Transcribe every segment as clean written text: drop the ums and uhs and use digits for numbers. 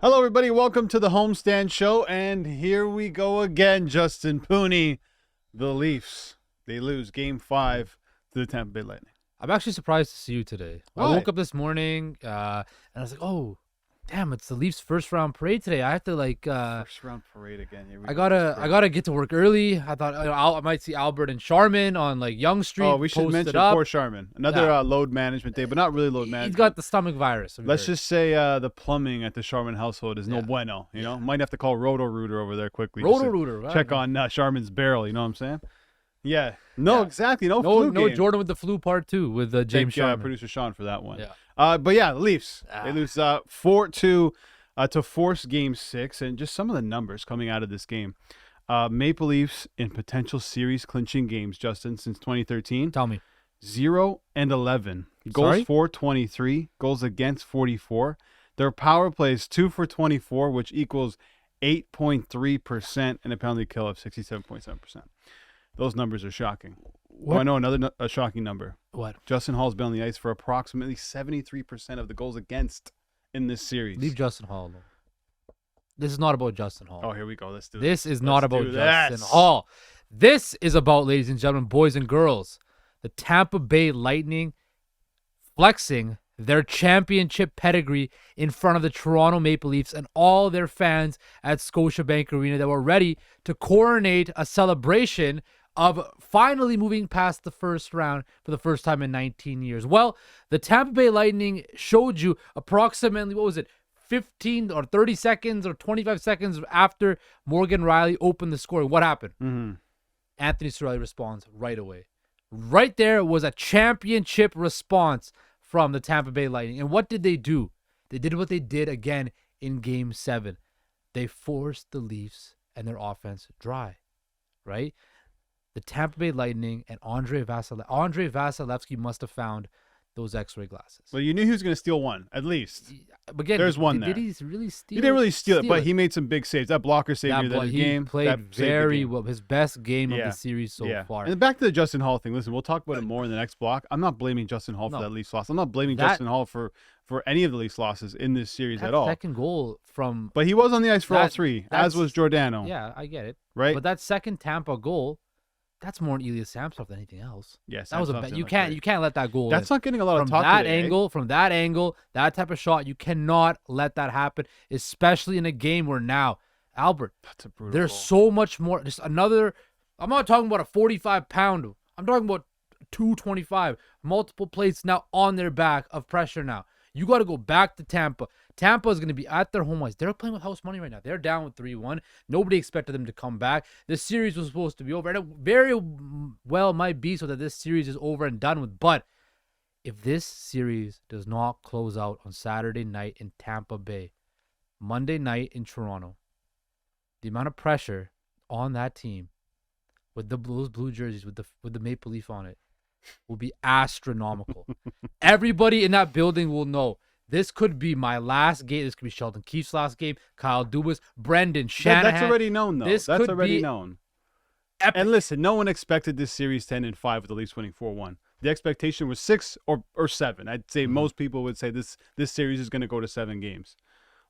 Hello, everybody. Welcome to the Homestand Show. And here we go again, Justin Pooni. The Leafs, they lose Game 5 to the Tampa Bay Lightning. I'm actually surprised to see you today. Why? I woke up this morning and I was like, oh, damn, it's the Leafs' first round parade today. I have to First round parade again. Here we I go. gotta get to work early. I thought I might see Albert and Sharman on like Young Street. Oh, we should mention poor Sharman. Another load management day, but not really load management. He's got the stomach virus. Let's just say the plumbing at the Sharman household is no bueno. You know, might have to call Roto-Rooter over there quickly. Roto-Rooter, right. Check on Sharman's barrel. You know what I'm saying? Yeah. No, exactly. No flu game. Jordan with the flu part 2 with James Sharman. Producer Sean for that one. Yeah. But yeah, the Leafs. They lose 4-2 to force Game 6, and just some of the numbers coming out of this game. Maple Leafs in potential series clinching games, Justin, since 2013. Tell me. 0-11. Goals for 23. Goals against 44. Their power play is 2 for 24, which equals 8.3%, and a penalty kill of 67.7%. Those numbers are shocking. What? Oh, I know another shocking number. What? Justin Hall's been on the ice for approximately 73% of the goals against in this series. Leave Justin Hall alone. This is not about Justin Hall. Oh, here we go. Let's do this. This is not about Justin this. Hall. This is about, ladies and gentlemen, boys and girls, the Tampa Bay Lightning flexing their championship pedigree in front of the Toronto Maple Leafs and all their fans at Scotiabank Arena that were ready to coronate a celebration of finally moving past the first round for the first time in 19 years. Well, the Tampa Bay Lightning showed you approximately, 15 or 30 seconds or 25 seconds after Morgan Rielly opened the scoring. What happened? Mm-hmm. Anthony Cirelli responds right away. Right there was a championship response from the Tampa Bay Lightning. And what did they do? They did what they did again in Game 7. They forced the Leafs and their offense dry, right? The Tampa Bay Lightning and Andre Vasilevsky must have found those X-ray glasses. Well, you knew he was going to steal one, at least. But again, there's one there. Did he really steal? He didn't really steal it, but he made some big saves. That blocker saved near the end of the game. He played very well. His best game of the series so far. And back to the Justin Hall thing. Listen, we'll talk about it more in the next block. I'm not blaming Justin Hall for that Leafs loss. I'm not blaming Justin Hall for any of the Leafs losses in this series at all. Second goal from... But he was on the ice for all three, as was Giordano. Yeah, I get it. Right? But that second Tampa goal... That's more an Elias Samsonov than anything else. Yes, that was you can't let that goal. That's not getting a lot of talk From that angle, that type of shot, you cannot let that happen, especially in a game where now, Albert, that's a brutal there's goal. So much more. Just another. I'm not talking about a 45-pound. I'm talking about 225. Multiple plates now on their back of pressure now. You got to go back to Tampa. Tampa is going to be at their home ice. They're playing with house money right now. They're down with 3-1. Nobody expected them to come back. This series was supposed to be over. And it very well might be so that this series is over and done with. But if this series does not close out on Saturday night in Tampa Bay, Monday night in Toronto, the amount of pressure on that team with those blue jerseys with the Maple Leaf on it will be astronomical. Everybody in that building will know this could be my last game. This could be Sheldon Keefe's last game. Kyle Dubas, Brendan Shanahan. That's already known, though. That's already known. Epic. And listen, no one expected this series 10-5 with the Leafs winning 4-1. The expectation was 6 or 7. I'd say most people would say this series is going to go to 7 games.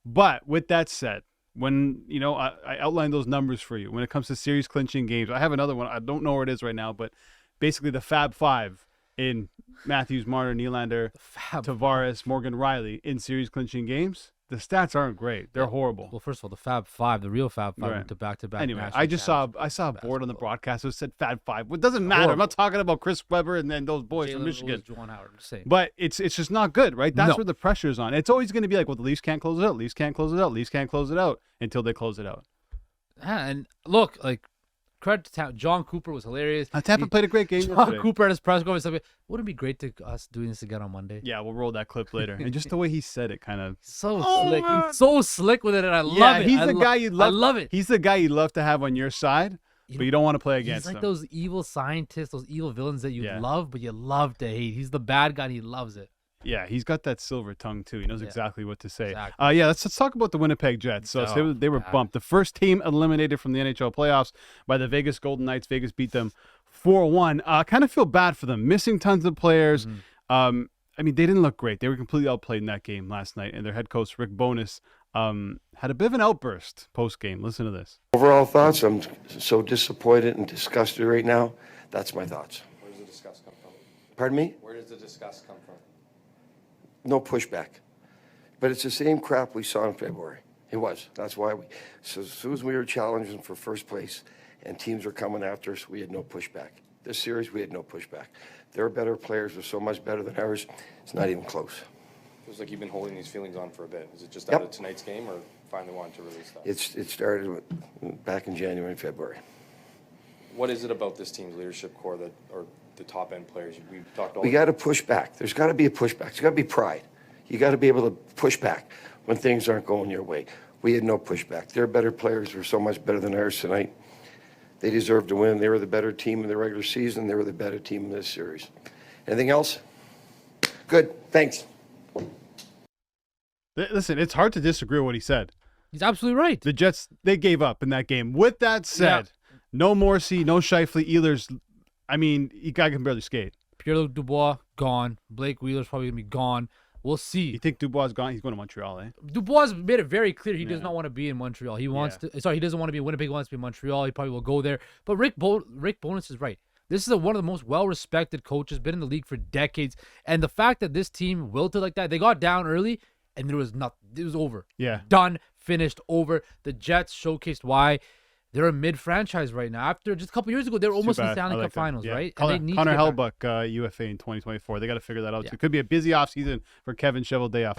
But with that said, when I outlined those numbers for you, when it comes to series clinching games, I have another one. I don't know where it is right now, but basically the Fab Five in Matthews, Marner, Nylander, Tavares, Morgan Rielly in series clinching games. The stats aren't great. They're horrible. Well, first of all, the Fab Five, the real Fab Five, went to back-to-back. Anyway, I saw a board on the broadcast that said Fab Five. Well, it doesn't matter. Horrible. I'm not talking about Chris Webber and then those boys from Michigan. But it's just not good, right? That's where the pressure is on. It's always going to be like, well, the Leafs can't close it out. Leafs can't close it out. Leafs can't close it out until they close it out. Yeah, and look, credit to John Cooper was hilarious. Tampa played a great game John yesterday. Cooper at his press conference said, wouldn't it be great to us doing this again on Monday? Yeah, we'll roll that clip later. And just the way he said it kind of... slick. He's so slick with it, and I love it. He's the guy you'd love. I love it. He's the guy you'd love to have on your side, but you don't want to play against him. He's like those evil scientists, those evil villains that you love, but you love to hate. He's the bad guy, and he loves it. Yeah, he's got that silver tongue, too. He knows exactly what to say. Exactly. Let's talk about the Winnipeg Jets. So they were bumped. The first team eliminated from the NHL playoffs by the Vegas Golden Knights. Vegas beat them 4-1. Kind of feel bad for them. Missing tons of players. I mean, they didn't look great. They were completely outplayed in that game last night, and their head coach, Rick Bowness, had a bit of an outburst post game. Listen to this. Overall thoughts, I'm so disappointed and disgusted right now. That's my thoughts. Where does the disgust come from? Pardon me? Where does the disgust come from? No pushback. But it's the same crap we saw in February. It was. That's why so as soon as we were challenging for first place and teams were coming after us, we had no pushback. This series, we had no pushback. Their better players were so much better than ours, it's not even close. Feels like you've been holding these feelings on for a bit. Is it just Yep. out of tonight's game, or finally wanted to release that? It started back in January and February. What is it about this team's leadership core that, or the top end players? We've talked all. We got to push back. There's got to be a pushback. There's got to be pride. You got to be able to push back when things aren't going your way. We had no pushback. Their better players were so much better than ours tonight. They deserved to win. They were the better team in the regular season. They were the better team in this series. Anything else? Good. Thanks. Listen, it's hard to disagree with what he said. He's absolutely right. The Jets, they gave up in that game. With that said, no Morrissey, no Scheifele, Ehlers. I mean, you guy can barely skate. Pierre-Luc Dubois, gone. Blake Wheeler's probably going to be gone. We'll see. You think Dubois is gone? He's going to Montreal, eh? Dubois made it very clear he does Yeah. not want to be in Montreal. He wants to. Sorry, he doesn't want to be in Winnipeg. He wants to be in Montreal. He probably will go there. But Rick Bowness is right. This is one of the most well-respected coaches, been in the league for decades. And the fact that this team wilted like that, they got down early, and there was nothing. It was over. Yeah. Done, finished, over. The Jets showcased why they're a mid-franchise right now. After just a couple years ago, they were almost in the Too bad. Stanley I Cup like that. Finals, Yeah. right? Connor, And they need Connor to get back. Hellbuck, UFA in 2024. They got to figure that out Yeah. too. Could be a busy offseason for Kevin Cheveldayoff.